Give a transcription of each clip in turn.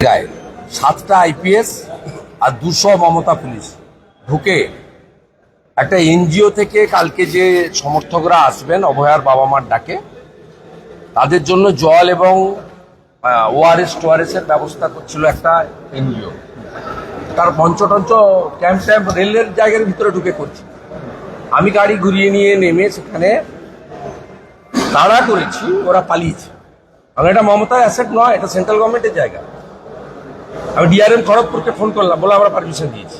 গায়ে 7টা আইপিএস আর 200 মমতা পুলিশ ঢুকে একটা এনজিও থেকে কালকে যে সমর্থকরা আসবেন অভয়ার বাবা মার ডাকে তাদের জন্য জল এবং ওআরএস এর ব্যবস্থা করছিল একটা এনজিও। তার মঞ্চটঞ্চ ক্যাম্প রেলের জায়গার ভিতরে ঢুকে করছি। আমি গাড়ি ঘুরিয়ে নিয়ে নেমে সেখানে তাড়া করেছি, ওরা পালিয়েছে। কারণ এটা মমতার অ্যাসেট নয়, এটা সেন্ট্রাল গভর্নমেন্টের জায়গা। আমি ডিআরএম খড়গপুরকে ফোন করলাম, বলে আমরা পারমিশন দিয়েছি।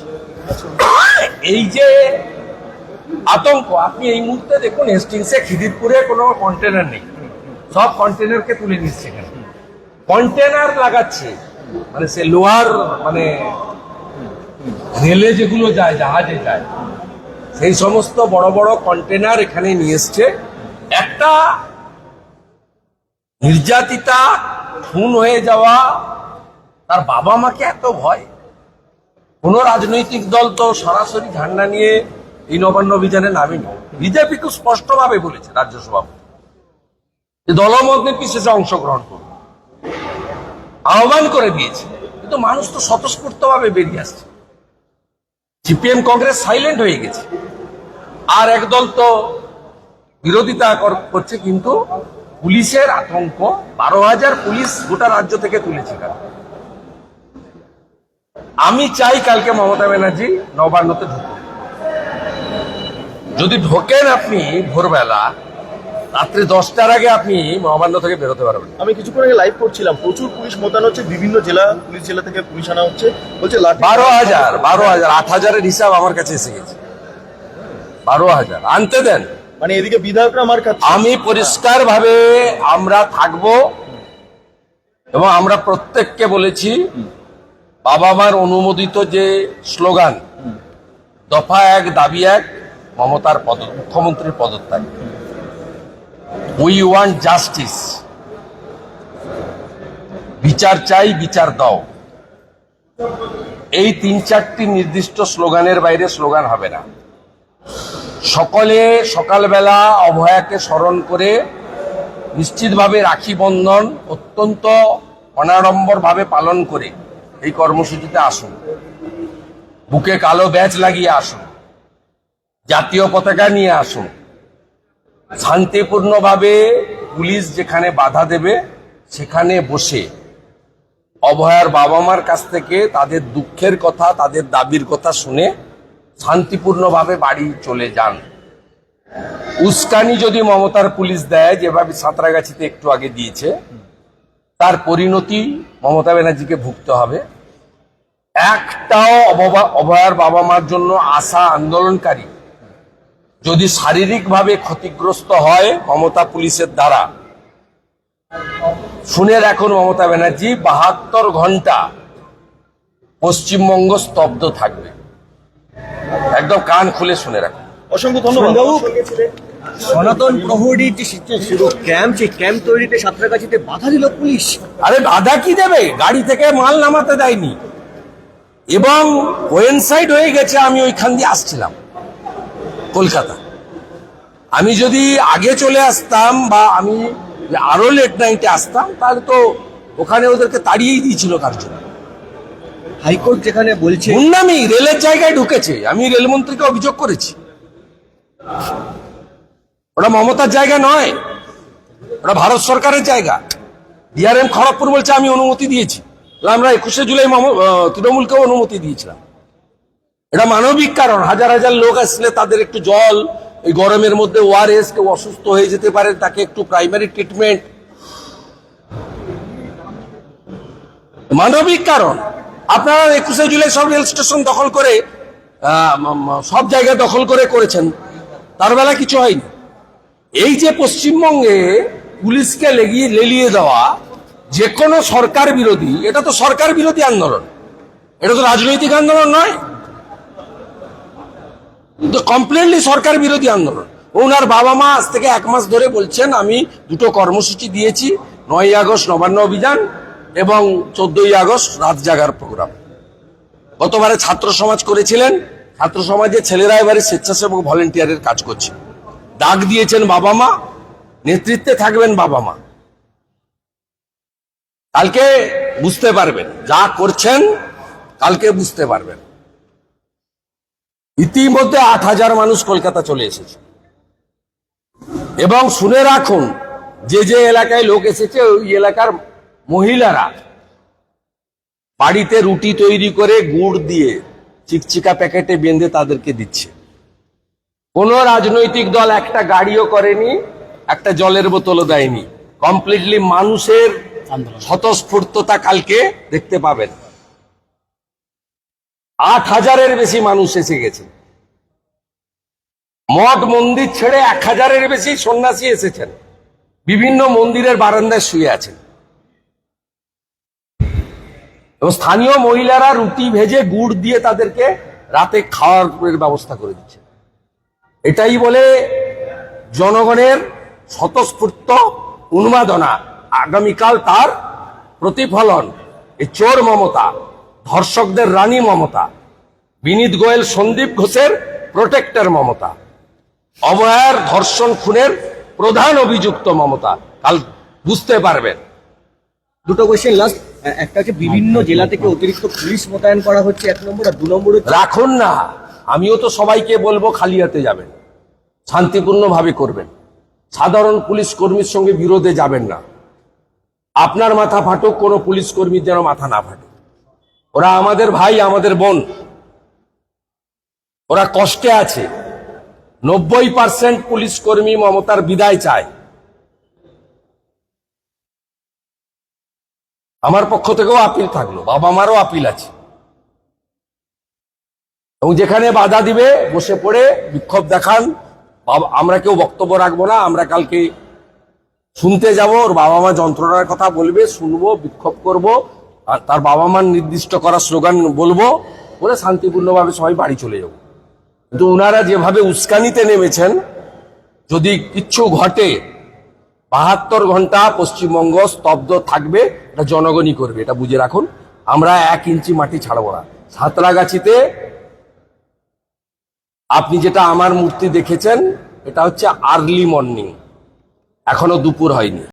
এই যে আতঙ্ক, আপনি এই মুহূর্তে দেখুন হেস্টিংসে খিদিরপুরে কোনো কন্টেনার নেই, সব কন্টেনারকে তুলে নিচ্ছে। এখানে কন্টেনার লাগাচ্ছে, মানে সে লোহার, মানে রেলে যেগুলো যায়, জাহাজে যায়, সেই সমস্ত বড় বড় কন্টেনার এখানে নিয়ে এসছে। একটা নির্যাতিতা খুন হয়ে যাওয়া, তার বাবা মাকে এত ভয়। কোন রাজনৈতিক দল তো সরাসরি ঝান্ডা নিয়ে এই নবান্ন অভিযানে নামেনি। বিজেপি খুব স্পষ্টভাবে বলেছে, রাজ্য সভাপতি দলমত নির্বিশেষে অংশগ্রহণ করবে, আহ্বান করে দিয়েছে। কিন্তু মানুষ তো স্বতঃস্ফূর্তভাবে বেরিয়ে আসছে। সিপিএম কংগ্রেস সাইলেন্ট হয়ে গেছে, আর একদল তো বিরোধিতা করছে। কিন্তু পুলিশের আতঙ্ক, 12,000 পুলিশ গোটা রাজ্য থেকে তুলেছে। আমি চাই কালকে মমতা ব্যানার্জি নবান্নতে ঢুকুন। যদি ঢোকেন আপনি ভোরবেলা, রাত্রি 10টার আগে আপনি নবান্ন থেকে বেরোতে পারবেন। আমি কিছুক্ষণ আগে লাইভ করছিলাম, প্রচুর পুলিশ মোতায়েন হচ্ছে, বিভিন্ন পুলিশ জেলা থেকে পুলিশ আনা হচ্ছে, বলছে 12,000 8,000-এর হিসাব আমার কাছে এসে গেছে। 12,000 আনতে দেন। মানে এদিকে বিধায়করা মার খাচ্ছে। আমি পরিষ্কার ভাবে আমরা থাকবো, এবং আমরা প্রত্যেককে বলেছি বাবা মার অনুমোদিত যে স্লোগান দফা 1 দাবি 1, মমতার মুখ্যমন্ত্রীর পদত্যাগ। উই ওয়ান্ট জাস্টিস, বিচার চাই, বিচার দাও। এই 3-4টি নির্দিষ্ট স্লোগানের বাইরে স্লোগান হবে না। সকলে সকালবেলা অভয়াকে স্মরণ করে নিশ্চিতভাবে রাখি বন্ধন অত্যন্ত অনাড়ম্বরভাবে পালন করে এই কর্মসূচিতে আসুন। বুকে কালো ব্যাজ লাগিয়ে আসুন, জাতীয় পতাকা নিয়ে আসুন। শান্তিপূর্ণভাবে পুলিশ যেখানে বাধা দেবে সেখানে বসে অভয়ার বাবা মার কাছ থেকে তাদের দুঃখের কথা, তাদের দাবির কথা শুনে শান্তিপূর্ণভাবে বাড়ি চলে যান। উস্কানি যদি মমতার পুলিশ দেয়, যেভাবে সাঁতরাগাছিতে একটু আগে দিয়েছে, তার পরিণতি মমতা ব্যানার্জিকে ভুগতে হবে। একটাও অভয়ার বাবা মার জন্য আসা আন্দোলনকারী যদি শারীরিকভাবে ক্ষতিগ্রস্ত হয় মমতা পুলিশের দ্বারা, শুনে রাখুন মমতা ব্যানার্জি 72 ঘন্টা পশ্চিমবঙ্গ স্তব্ধ থাকবে। একদম কান খুলে শুনে রাখুন। অসংখ্য ধন্যবাদ। সনাতন প্রহরীর যে ক্যাম্প, সেই ক্যাম্প তৈরিতে সাঁতরাগাছিতে বাধা দিল পুলিশ। আরে বাধা কি দেবে, গাড়ি থেকে মাল নামাতে দেয়নি, এবং কোয়েনসাইড হয়ে গেছে। আমি ওইখান দিয়ে আসছিলাম কলকাতা। আমি যদি আগে চলে আসতাম বা আমি আরো লেট নাইটে আসতাম, তাহলে তো ওখানে ওদেরকে তাড়িয়েই দিয়েছিল কার্য। হাইকোর্ট যেখানে বলছে গুন্ডামি রেলের জায়গায় ঢুকেছে, আমি রেলমন্ত্রীকে অভিযোগ করেছি। ওটা মমতার জায়গা নয়, ওটা ভারত সরকারের জায়গা। ডিআরএম খড়গপুর বলছে আমি অনুমতি দিয়েছি। আমরা 21শে জুলাই তৃণমূলকেও অনুমতি দিয়েছিলাম। এটা মানবিক কারণ, হাজার হাজার লোক আসলে তাদের একটু জল, এই গরমের মধ্যে ওআরএস, কেউ অসুস্থ হয়ে যেতে পারে, তাকে একটু প্রাইমারি ট্রিটমেন্ট, মানবিক কারণ। আপনারা 21শে জুলাই সব রেল স্টেশন দখল করে, সব জায়গা দখল করে করেছেন, তার বেলা কিছু হয়নি। এই যে পশ্চিমবঙ্গে পুলিশকে লেলিয়ে দেওয়া, যে কোনো সরকার বিরোধী, এটা তো সরকার বিরোধী আন্দোলন, এটা তো রাজনৈতিক আন্দোলন নয়, কমপ্লিটলি সরকার বিরোধী আন্দোলন। ওনার বাবা মা আজ থেকে 1 মাস ধরে বলছেন আমি 2টো কর্মসূচি দিয়েছি, 9ই আগস্ট নবান্ন অভিযান এবং 14ই আগস্ট রাত জাগার প্রোগ্রাম। গতবারে ছাত্র সমাজ করেছিলেন, ছাত্র সমাজের ছেলেরা এবারে স্বেচ্ছাসেবক ভলেন্টিয়ারের কাজ করছে। ডাক দিয়েছেন বাবা মা, নেতৃত্বে থাকবেন বাবা মা। কালকে বুঝতে পারবেন, যা করছেন কালকে বুঝতে পারবেন। ইতিমধ্যে 8,000 মানুষ কলকাতা চলে এসেছে, এবং শুনে রাখুন, যে যে এলাকায় লোক এসেছে ওই এলাকার মহিলারা বাড়িতে রুটি তৈরি করে গুড় দিয়ে চিকচিকা প্যাকেটে বেঁধে তাদেরকে দিচ্ছে। কোন রাজনৈতিক দল একটা গাড়িও করেনি, একটা জলের বোতলও দেয়নি। কমপ্লিটলি মানুষের স্বতঃস্ফূর্ততা কালকে দেখতে পাবেন। 8,000-এর বেশি মানুষ এসে গেছে। মঠ মন্দির ছেড়ে 1,000-এর বেশি সন্ন্যাসী এসেছেন, বিভিন্ন মন্দিরের বারান্দায় শুয়ে আছেন, এবং স্থানীয় মহিলারা রুটি ভেজে গুড় দিয়ে তাদেরকে রাতে খাওয়ার ব্যবস্থা করে দিচ্ছে। এটাই বলে জনগণের স্বতঃস্ফূর্ত উন্মাদনা। আগামীকাল তার প্রতিফলন এই চোর মমতা, ধর্ষকদের রানী মমতা, বিনীত গোয়েল সন্দীপ ঘোষের প্রোটেক্টর মমতা, অভয়ার ধর্ষণ খুনের প্রধান অভিযুক্ত মমতা কাল বুঝতে পারবেন। দুটো কোয়েশ্চেন লাস্ট। একটা হচ্ছে বিভিন্ন জেলা থেকে অতিরিক্ত পুলিশ মোতায়েন করা হচ্ছে, 1 নম্বর। আর 2 নম্বর হচ্ছে রাখুন না, আমিও তো সবাইকে বলবো খালি হাতে যাবেন, শান্তিপূর্ণভাবে করবেন, সাধারণ পুলিশ কর্মীর সঙ্গে বিরোধে যাবেন না। আপনার মাথা ফাটুক, কোনো পুলিশ কর্মীর যেন মাথা না ফাটুক। ওরা আমাদের ভাই, আমাদের বোন, ওরা কষ্টে আছে। 90% পুলিশ কর্মী মমতার বিদায় চায়। আমার পক্ষ থেকেও আপিল থাকলো, বাবা মারও আপিল আছে, এবং যেখানে বাধা দিবে বসে পড়ে বিক্ষোভ দেখান। আমরা কেউ বক্তব্য রাখবো না, আমরা কালকে শুনতে যাব, ওর বাবা মা যন্ত্রণার কথা বলবে, শুনবো, বিক্ষোভ করব, আর তার বাবা মার নির্দিষ্ট করা স্লোগান বলবো, বলে শান্তিপূর্ণভাবে সবাই বাড়ি চলে যাব। কিন্তু ওনারা যেভাবে উস্কানিতে নেমেছেন, যদি কিচ্ছু ঘটে 72 ঘন্টা পশ্চিমবঙ্গ স্তব্ধ থাকবে, এটা জনগণই করবে, এটা বুঝে রাখুন। আমরা 1 ইঞ্চি মাটি ছাড়বো না। সাঁতরাগাছিতে আপনি যেটা আমার মূর্তি দেখেছেন, এটা হচ্ছে আর্লি মর্নিং, এখনো দুপুর হয়নি।